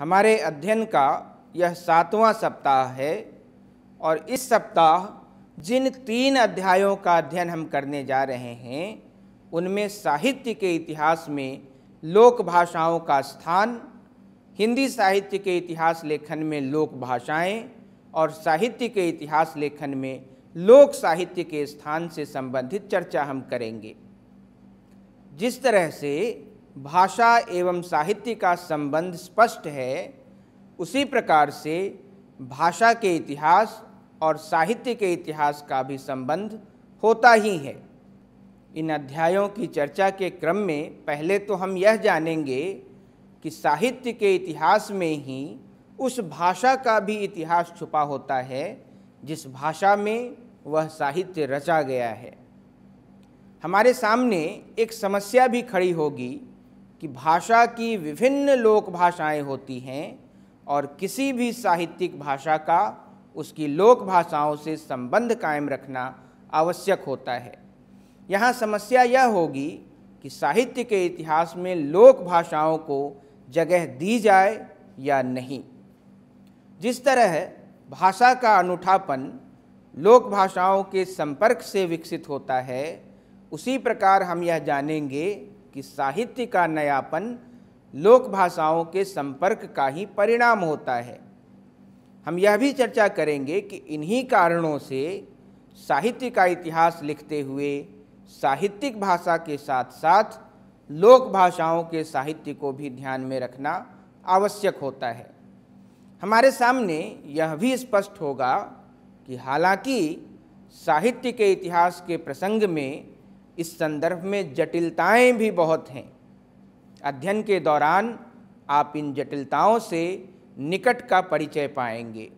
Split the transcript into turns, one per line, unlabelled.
हमारे अध्ययन का यह 7वां सप्ताह है और इस सप्ताह जिन 3 अध्यायों का अध्ययन हम करने जा रहे हैं उनमें साहित्य के इतिहास में लोक भाषाओं का स्थान, हिंदी साहित्य के इतिहास लेखन में लोक भाषाएं और साहित्य के इतिहास लेखन में लोक साहित्य के स्थान से संबंधित चर्चा हम करेंगे। जिस तरह से भाषा एवं साहित्य का संबंध स्पष्ट है, उसी प्रकार से भाषा के इतिहास और साहित्य के इतिहास का भी संबंध होता ही है। इन अध्यायों की चर्चा के क्रम में पहले तो हम यह जानेंगे कि साहित्य के इतिहास में ही उस भाषा का भी इतिहास छुपा होता है जिस भाषा में वह साहित्य रचा गया है। हमारे सामने एक समस्या भी खड़ी होगी कि भाषा की विभिन्न लोक भाषाएं होती हैं और किसी भी साहित्यिक भाषा का उसकी लोक भाषाओं से संबंध कायम रखना आवश्यक होता है। यहाँ समस्या यह होगी कि साहित्य के इतिहास में लोक भाषाओं को जगह दी जाए या नहीं। जिस तरह भाषा का अनूठापन लोक भाषाओं के संपर्क से विकसित होता है, उसी प्रकार हम यह जानेंगे कि साहित्य का नयापन लोक भाषाओं के संपर्क का ही परिणाम होता है। हम यह भी चर्चा करेंगे कि इन्हीं कारणों से साहित्य का इतिहास लिखते हुए साहित्यिक भाषा के साथ साथ लोक भाषाओं के साहित्य को भी ध्यान में रखना आवश्यक होता है। हमारे सामने यह भी स्पष्ट होगा कि हालांकि साहित्य के इतिहास के प्रसंग में इस संदर्भ में जटिलताएं भी बहुत हैं। अध्ययन के दौरान आप इन जटिलताओं से निकट का परिचय पाएंगे।